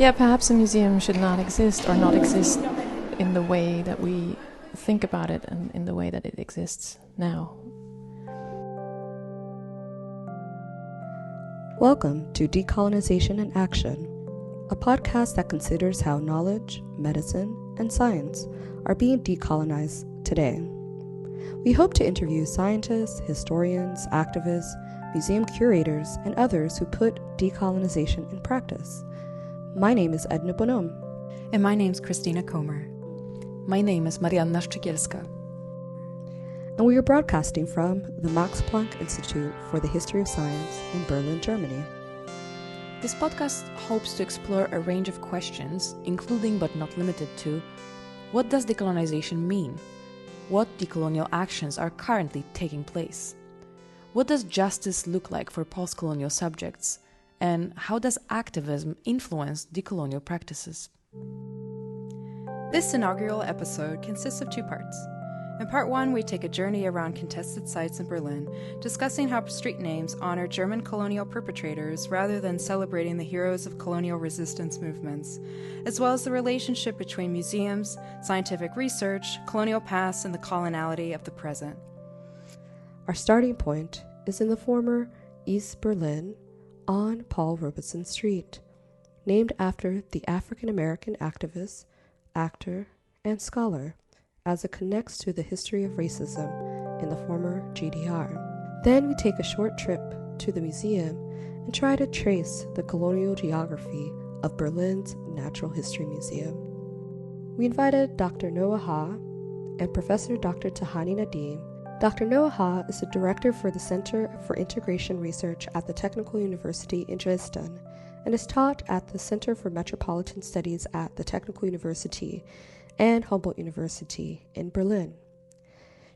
Yeah, perhaps a museum should not exist or not exist in the way that we think about it and in the way that it exists now. Welcome to Decolonization in Action, a podcast that considers how knowledge, medicine, and science are being decolonized today. We hope to interview scientists, historians, activists, museum curators, and others who put decolonization in practice. My name is Edna Bonhomme. And my name's Christina Comer. My name is Marianna Szczygielska. And we are broadcasting from the Max Planck Institute for the History of Science in Berlin, Germany. This podcast hopes to explore a range of questions, including but not limited to: what does decolonization mean? What decolonial actions are currently taking place? What does justice look like for post-colonial subjects? And how does activism influence decolonial practices? This inaugural episode consists of two parts. In part one, we take a journey around contested sites in Berlin, discussing how street names honor German colonial perpetrators rather than celebrating the heroes of colonial resistance movements, as well as the relationship between museums, scientific research, colonial past, and the coloniality of the present. Our starting point is in the former East Berlin on Paul Robeson Street, named after the African-American activist, actor, and scholar, as it connects to the history of racism in the former GDR. Then we take a short trip to the museum and try to trace the colonial geography of Berlin's Natural History Museum. We invited Dr. Noa Ha and Professor Dr. Tahani Nadim. Dr. Noa Ha is the director for the Center for Integration Research at the Technical University in Dresden and is taught at the Center for Metropolitan Studies at the Technical University and Humboldt University in Berlin.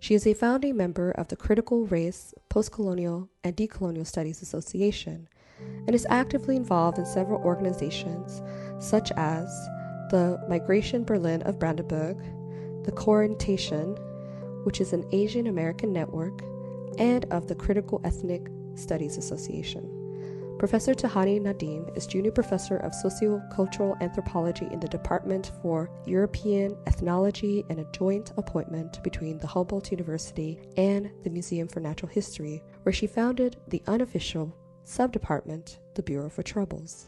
She is a founding member of the Critical Race, Postcolonial, and Decolonial Studies Association and is actively involved in several organizations such as the Migration Berlin of Brandenburg, the Coorientation, which is an Asian American network, and of the Critical Ethnic Studies Association. Professor Tahani Nadim is Junior Professor of Sociocultural Anthropology in the Department for European Ethnology and a joint appointment between the Humboldt University and the Museum for Natural History, where she founded the unofficial subdepartment, the Bureau for Troubles.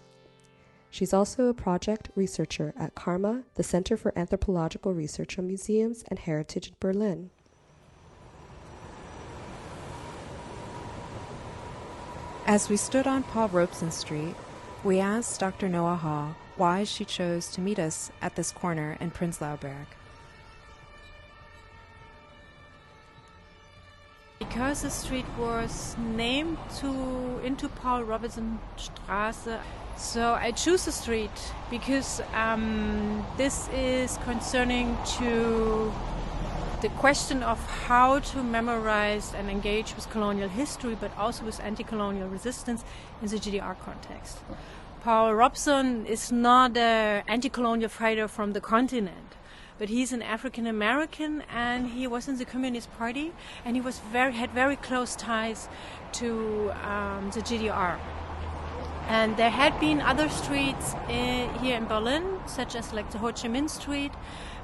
She's also a project researcher at CARMA, the Center for Anthropological Research on Museums and Heritage in Berlin. As we stood on Paul Robeson Street, we asked Dr. Noa Ha why she chose to meet us at this corner in Prenzlauer Berg. Because the street was named into Paul Robeson Straße, so I choose the street because this is concerning to the question of how to memorize and engage with colonial history, but also with anti-colonial resistance in the GDR context. Paul Robeson is not an anti-colonial fighter from the continent, but he's an African American, and he was in the Communist Party, and he was had very close ties to the GDR. And there had been other streets here in Berlin, such as like the Ho Chi Minh Street.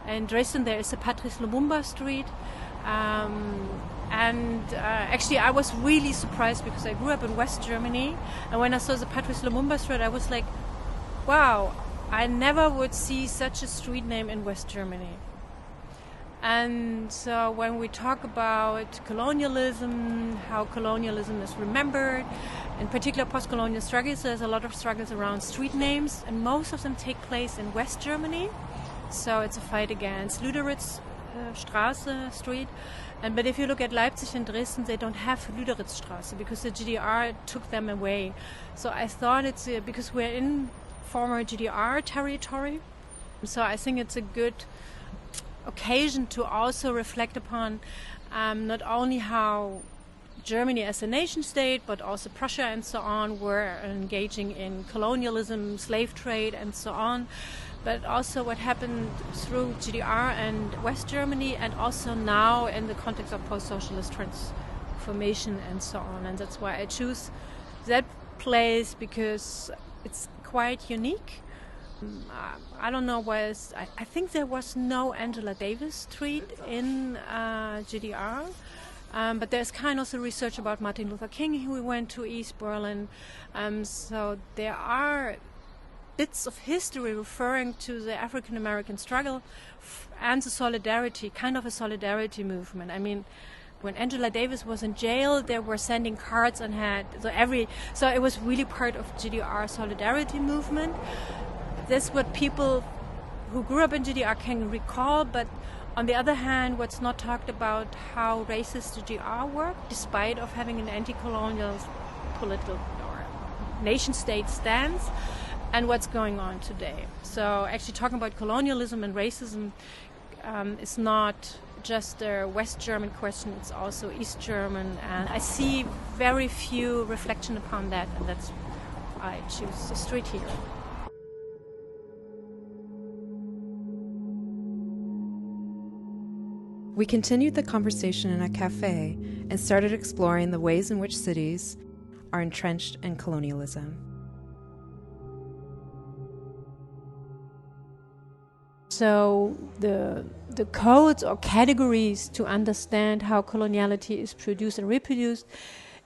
In Dresden, there is the Patrice Lumumba Street. Actually, I was really surprised because I grew up in West Germany. And when I saw the Patrice Lumumba Street, I was like, wow, I never would see such a street name in West Germany. And so when we talk about colonialism, how colonialism is remembered, in particular post-colonial struggles, there's a lot of struggles around street names, and most of them take place in West Germany. So it's a fight against Lüderitz Street. But if you look at Leipzig and Dresden, they don't have Lüderitzstraße because the GDR took them away. So I thought it's because we're in former GDR territory. So I think it's a good occasion to also reflect upon not only how Germany as a nation state, but also Prussia and so on were engaging in colonialism, slave trade and so on, but also what happened through GDR and West Germany, and also now in the context of post-socialist transformation and so on. And that's why I choose that place, because it's quite unique. I don't know I think there was no Angela Davis Street in GDR. But there's kind of research about Martin Luther King who went to East Berlin. So there are bits of history referring to the African American struggle and the solidarity, kind of a solidarity movement. I mean, when Angela Davis was in jail, they were sending cards and so it was really part of GDR solidarity movement. That's what people who grew up in GDR can recall, but on the other hand, what's not talked about how racist GDR worked, despite of having an anti-colonial political or nation-state stance, and what's going on today. So actually talking about colonialism and racism is not just a West German question, it's also East German, and I see very few reflection upon that, and that's why I choose the street here. We continued the conversation in a cafe and started exploring the ways in which cities are entrenched in colonialism. So the codes or categories to understand how coloniality is produced and reproduced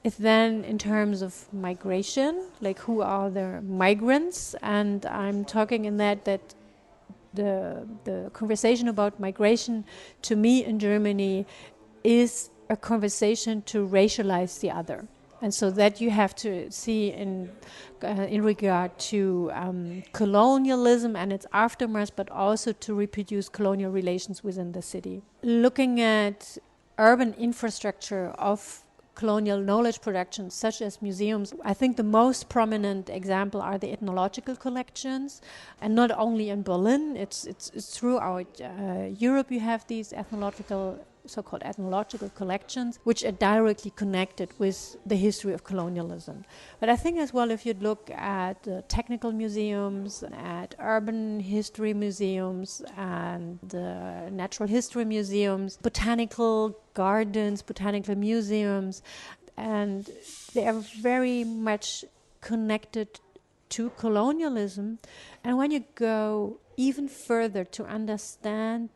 is then in terms of migration, like who are the migrants, and I'm talking in that the conversation about migration to me in Germany is a conversation to racialize the other. And so that you have to see in regard to colonialism and its aftermath, but also to reproduce colonial relations within the city. Looking at urban infrastructure of colonial knowledge production, such as museums, I think the most prominent example are the ethnological collections, and not only in Berlin. It's throughout Europe. You have these so-called ethnological collections, which are directly connected with the history of colonialism. But I think as well, if you look at technical museums, at urban history museums, and natural history museums, botanical gardens, botanical museums, and they are very much connected to colonialism. And when you go even further to understand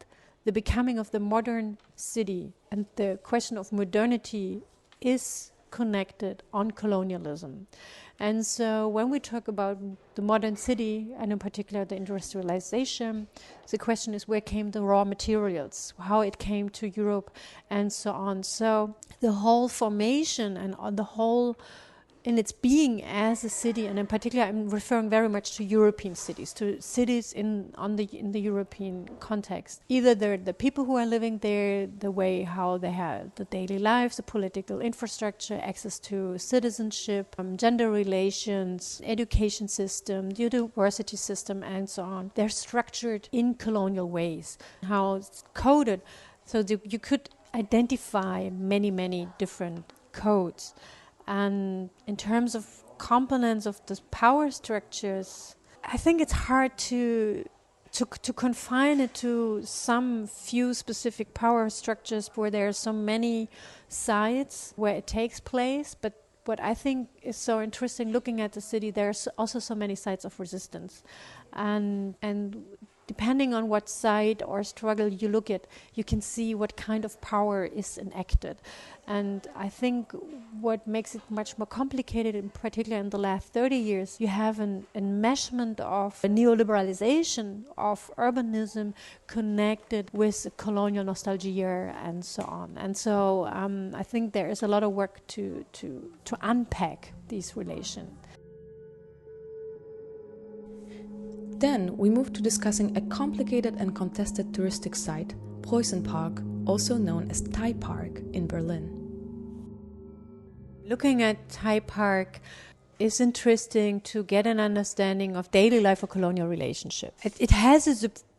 the becoming of the modern city, and the question of modernity is connected on colonialism. And so when we talk about the modern city, and in particular the industrialization, the question is where came the raw materials, how it came to Europe, and so on. So the whole formation and the whole in its being as a city, and in particular I'm referring very much to European cities, to cities in the European context. Either the people who are living there, the way how they have the daily lives, the political infrastructure, access to citizenship, gender relations, education system, university system, and so on. They're structured in colonial ways. How it's coded, so you could identify many different codes. And in terms of components of the power structures, I think it's hard to confine it to some few specific power structures where there are so many sites where it takes place. But what I think is so interesting looking at the city, there's also so many sites of resistance. And depending on what side or struggle you look at, you can see what kind of power is enacted. And I think what makes it much more complicated, in particular in the last 30 years, you have an enmeshment of a neoliberalization of urbanism connected with colonial nostalgia and so on. And so I think there is a lot of work to unpack these relations. Then we moved to discussing a complicated and contested touristic site, Preußenpark, also known as Thai Park in Berlin. Looking at Thai Park is interesting to get an understanding of daily life or colonial relationship. It has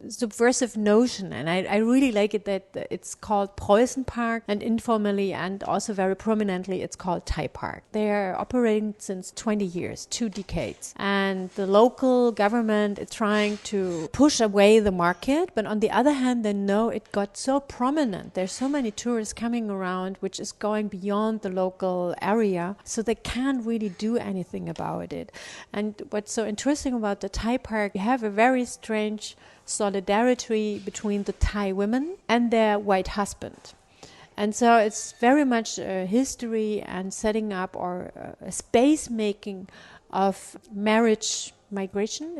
subversive notion, and I really like it that it's called Preußen Park, and informally and also very prominently it's called Thai Park. They're operating since 20 years, 2 decades, and the local government is trying to push away the market, but on the other hand they know it got so prominent. There's so many tourists coming around, which is going beyond the local area, so they can't really do anything about it. And what's so interesting about the Thai Park, you have a very strange solidarity between the Thai women and their white husband. And so it's very much a history and setting up or a space making of marriage migration.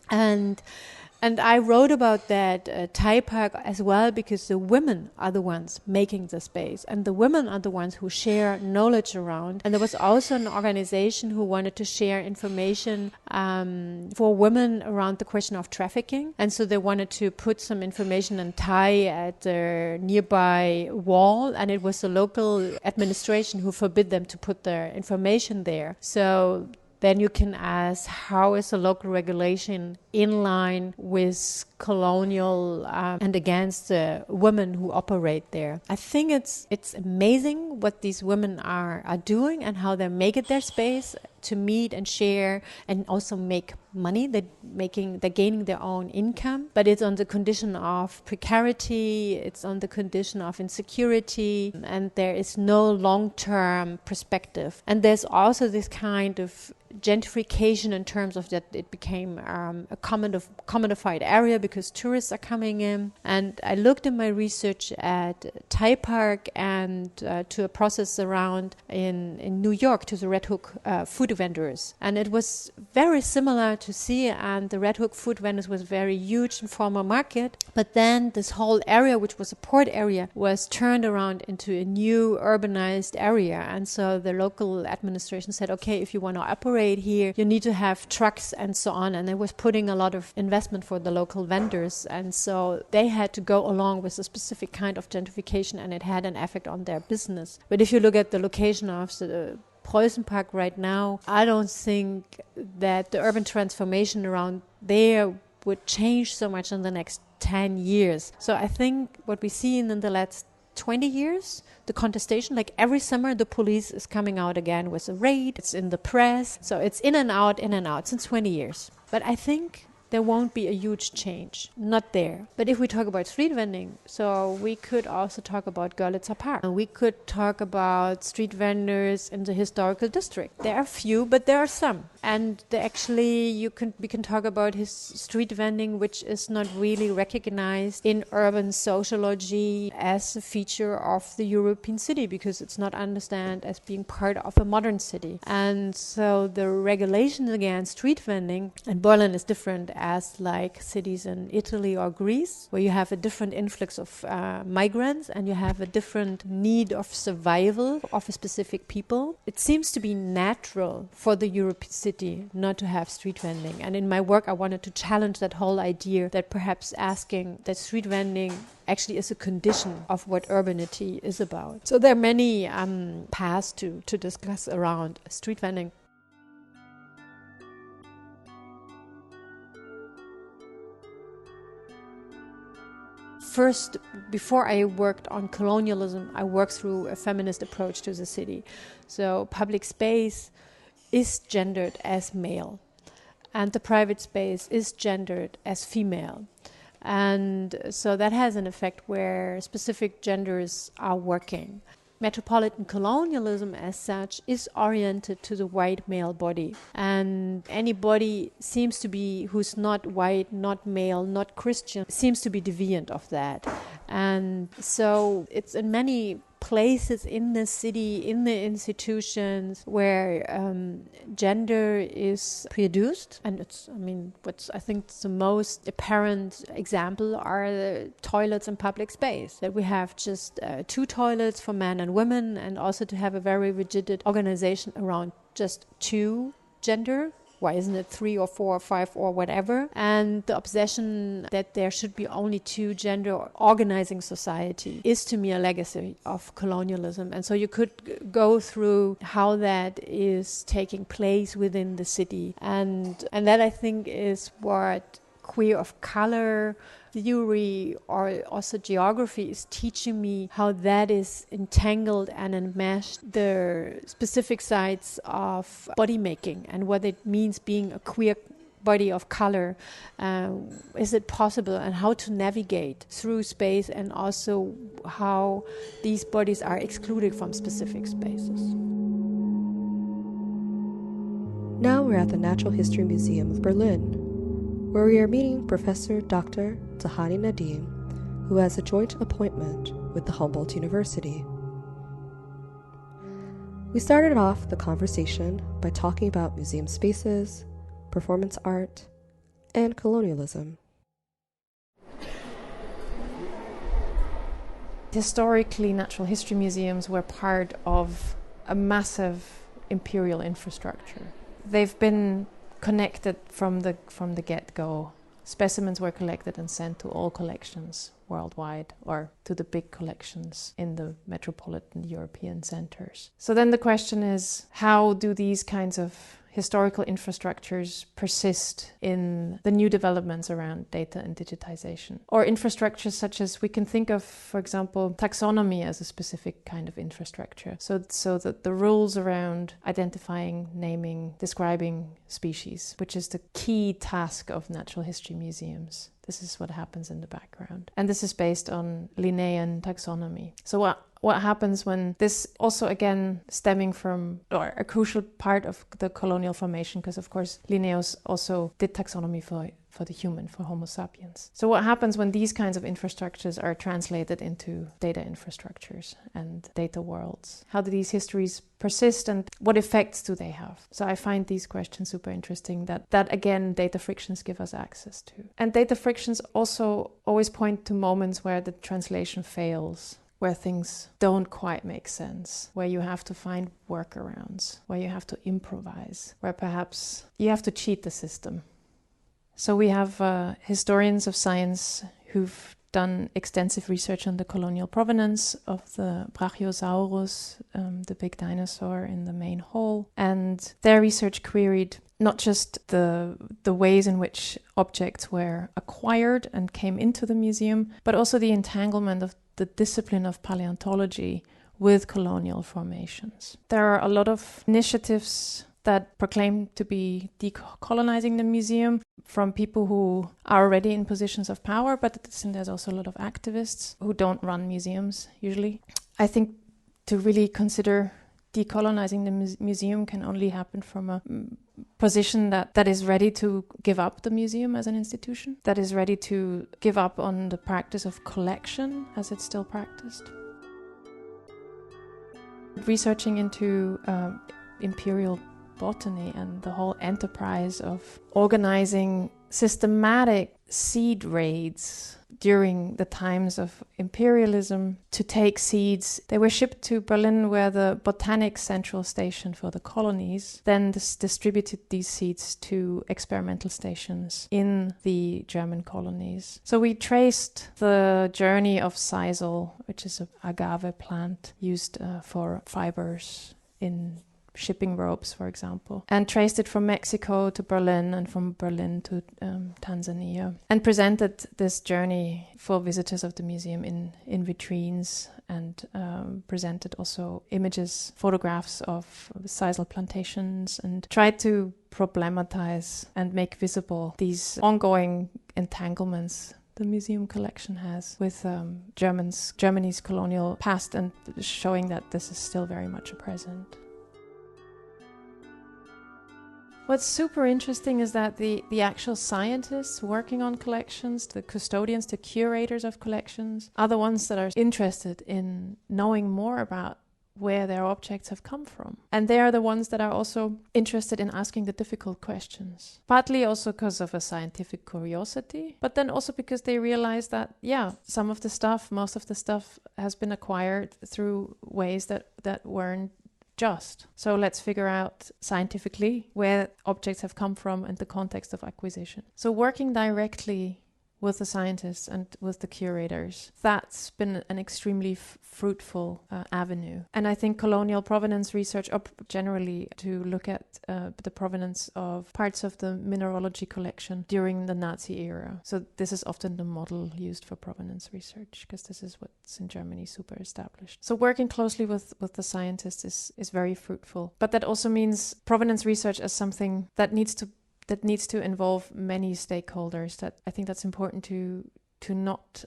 And I wrote about that Thai Park as well because the women are the ones making the space, and the women are the ones who share knowledge around. And there was also an organization who wanted to share information for women around the question of trafficking. And so they wanted to put some information in Thai at the nearby wall, and it was the local administration who forbid them to put their information there. So then you can ask, how is the local regulation in line with colonial and against the women who operate there? I think it's amazing what these women are doing and how they make it their space to meet and share and also make money. They're gaining their own income, but it's on the condition of precarity, it's on the condition of insecurity, and there is no long-term perspective. And there's also this kind of gentrification in terms of that it became a commodified area because tourists are coming in. And I looked in my research at Thai Park and to a process around in New York to the Red Hook food vendors. And it was very similar to see, and the Red Hook food vendors was very huge informal market. But then this whole area, which was a port area, was turned around into a new urbanized area. And so the local administration said, okay, if you want to operate here, you need to have trucks and so on. And it was putting a lot of investment for the local vendors. And so they had to go along with a specific kind of gentrification, and it had an effect on their business. But if you look at the location of the Preußen Park right now, I don't think that the urban transformation around there would change so much in the next 10 years. So I think what we see in the last 20 years, the contestation, like every summer the police is coming out again with a raid, it's in the press, so it's in and out since 20 years. But I think there won't be a huge change, not there. But if we talk about street vending, so we could also talk about Görlitzer Park. And we could talk about street vendors in the historical district. There are few, but there are some. And we can talk about his street vending, which is not really recognized in urban sociology as a feature of the European city, because it's not understood as being part of a modern city. And so the regulations against street vending, and Berlin is different as like cities in Italy or Greece, where you have a different influx of migrants and you have a different need of survival of a specific people. It seems to be natural for the European city not to have street vending. And in my work, I wanted to challenge that whole idea that perhaps asking that street vending actually is a condition of what urbanity is about. So there are many paths to discuss around street vending. First, before I worked on colonialism, I worked through a feminist approach to the city. So public space is gendered as male, and the private space is gendered as female. And so that has an effect where specific genders are working. Metropolitan colonialism as such is oriented to the white male body, and anybody seems to be who's not white, not male, not Christian, seems to be deviant of that. And so it's in many places in the city, in the institutions where gender is produced. And I think the most apparent example are the toilets in public space, that we have just 2 toilets for men and women, and also to have a very rigid organization around just 2 gender. Why isn't it 3 or 4 or 5 or whatever? And the obsession that there should be only 2 gender organizing society is to me a legacy of colonialism. And so you could go through how that is taking place within the city. And that I think is what queer of color theory or also geography is teaching me how that is entangled and enmeshed the specific sides of body making and what it means being a queer body of color. Is it possible, and how to navigate through space, and also how these bodies are excluded from specific spaces. Now we're at the Natural History Museum of Berlin, where we are meeting Professor Dr. Tahani Nadim, who has a joint appointment with the Humboldt University. We started off the conversation by talking about museum spaces, performance art, and colonialism. Historically, natural history museums were part of a massive imperial infrastructure. They've been connected from the get-go. Specimens were collected and sent to all collections worldwide, or to the big collections in the metropolitan European centers. So then the question is, how do these kinds of historical infrastructures persist in the new developments around data and digitization? Or infrastructures such as, we can think of, for example, taxonomy as a specific kind of infrastructure. So that the rules around identifying, naming, describing species, which is the key task of natural history museums. This is what happens in the background. And this is based on Linnaean taxonomy. So what happens when this, also again stemming from, or a crucial part of the colonial formation, because of course Linnaeus also did taxonomy for the human, for Homo sapiens. So what happens when these kinds of infrastructures are translated into data infrastructures and data worlds? How do these histories persist, and what effects do they have? So I find these questions super interesting, that again data frictions give us access to. And data frictions also always point to moments where the translation fails, where things don't quite make sense, where you have to find workarounds, where you have to improvise, where perhaps you have to cheat the system. So we have historians of science who've done extensive research on the colonial provenance of the Brachiosaurus, the big dinosaur in the main hole. And their research queried not just the ways in which objects were acquired and came into the museum, but also the entanglement of the discipline of paleontology with colonial formations. There are a lot of initiatives that proclaim to be decolonizing the museum from people who are already in positions of power, but there's also a lot of activists who don't run museums usually. I think to really consider decolonizing the museum can only happen from a position that is ready to give up the museum as an institution, that is ready to give up on the practice of collection as it's still practiced. Researching into imperial botany and the whole enterprise of organizing systematic seed raids during the times of imperialism to take seeds. They were shipped to Berlin, where the botanic central station for the colonies then distributed these seeds to experimental stations in the German colonies. So we traced the journey of sisal, which is an agave plant used for fibers in shipping ropes, for example, and traced it from Mexico to Berlin and from Berlin to Tanzania, and presented this journey for visitors of the museum in vitrines, and presented also images, photographs of sisal plantations, and tried to problematize and make visible these ongoing entanglements the museum collection has with Germany's colonial past, and showing that this is still very much a present. What's super interesting is that the actual scientists working on collections, the custodians, the curators of collections, are the ones that are interested in knowing more about where their objects have come from. And they are the ones that are also interested in asking the difficult questions. Partly also because of a scientific curiosity, but then also because they realize that, most of the stuff has been acquired through ways that weren't just. So let's figure out scientifically where objects have come from and the context of acquisition. So working directly with the scientists and with the curators, that's been an extremely fruitful avenue. And I think colonial provenance research, or generally to look at the provenance of parts of the mineralogy collection during the Nazi era. So this is often the model used for provenance research, because this is what's in Germany super established. So working closely with the scientists is very fruitful. But that also means provenance research as something that needs to involve many stakeholders. That I think that's important to not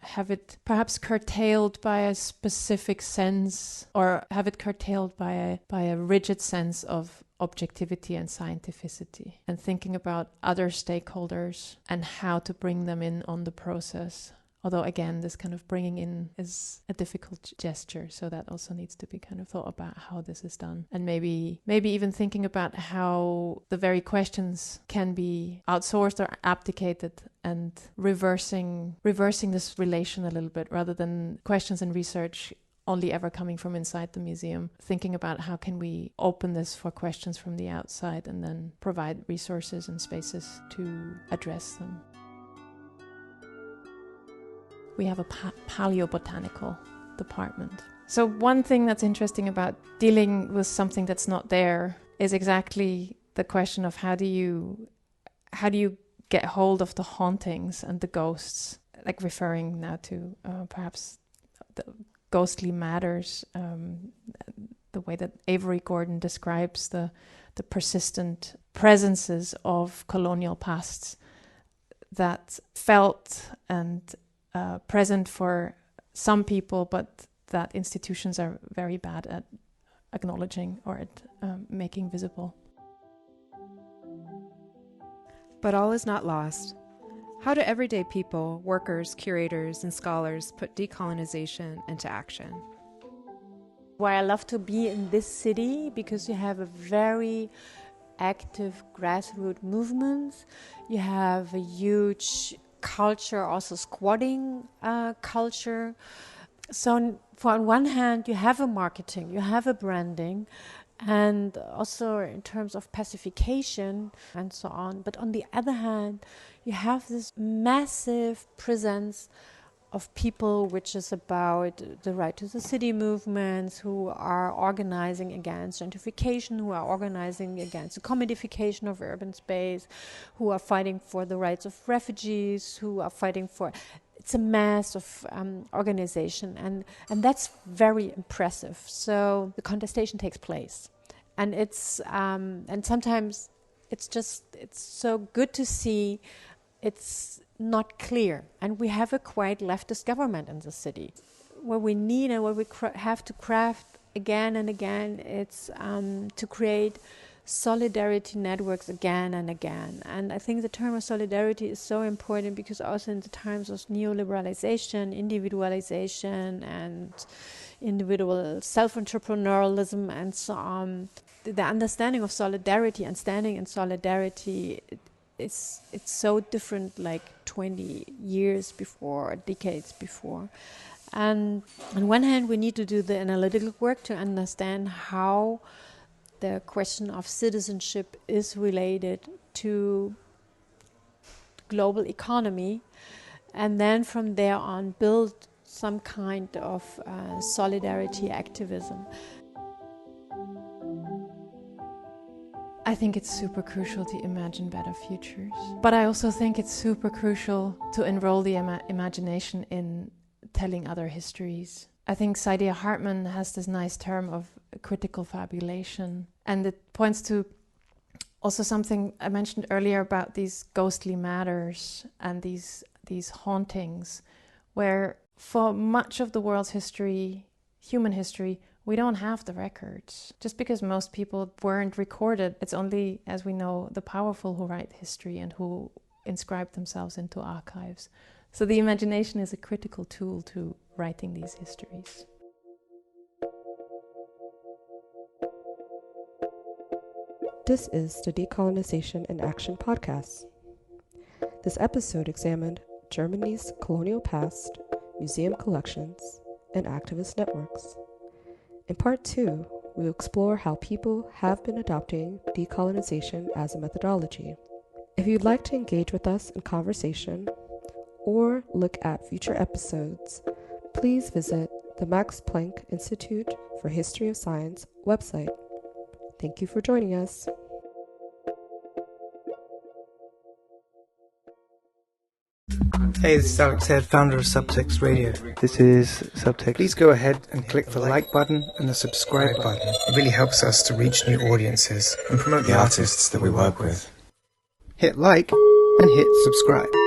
have it perhaps curtailed by a specific sense, or have it curtailed by a rigid sense of objectivity and scientificity, and thinking about other stakeholders and how to bring them in on the process. Although, again, this kind of bringing in is a difficult gesture, so that also needs to be kind of thought about how this is done. And maybe even thinking about how the very questions can be outsourced or abdicated, and reversing this relation a little bit, rather than questions and research only ever coming from inside the museum, thinking about how can we open this for questions from the outside and then provide resources and spaces to address them. We have a paleobotanical department. So one thing that's interesting about dealing with something that's not there is exactly the question of how do you get hold of the hauntings and the ghosts, like referring now to perhaps the ghostly matters, the way that Avery Gordon describes the persistent presences of colonial pasts that felt and present for some people, but that institutions are very bad at acknowledging or at making visible. But all is not lost. How do everyday people, workers, curators, and scholars put decolonization into action? Why I love to be in this city, because you have a very active grassroots movement. You have a huge culture, also squatting culture. So on one hand, you have a marketing, you have a branding, and also in terms of pacification and so on. But on the other hand, you have this massive presence of people, which is about the right to the city movements, who are organizing against gentrification, who are organizing against the commodification of urban space, who are fighting for the rights of refugees, who are fighting for... It's a mass of organization, and that's very impressive. So the contestation takes place, and it's and sometimes it's so good to see. It's not clear, and we have a quite leftist government in the city. What we need and what we have to craft again and again, it's to create solidarity networks again and again. And I think the term of solidarity is so important, because also in the times of neoliberalization, individualization, and individual self-entrepreneurialism and so on, the understanding of solidarity and standing in solidarity, it's so different, like 20 years before, decades before. And on one hand, we need to do the analytical work to understand how the question of citizenship is related to global economy, and then from there on build some kind of solidarity activism. I think it's super crucial to imagine better futures. But I also think it's super crucial to enroll the imagination in telling other histories. I think Saidiya Hartman has this nice term of critical fabulation, and it points to also something I mentioned earlier about these ghostly matters and these hauntings, where for much of the world's history, human history, we don't have the records. Just because most people weren't recorded, it's only, as we know, the powerful who write history and who inscribe themselves into archives. So the imagination is a critical tool to writing these histories. This is the Decolonization in Action podcast. This episode examined Germany's colonial past, museum collections, and activist networks. In part 2, we will explore how people have been adopting decolonization as a methodology. If you'd like to engage with us in conversation, or look at future episodes, please visit the Max Planck Institute for History of Science website. Thank you for joining us. Hey, this is Alex Head, founder of Subtext Radio. This is Subtext. Please go ahead and click the like button and the subscribe button. It really helps us to reach new audiences and promote the artists that we work with. Hit like and hit subscribe.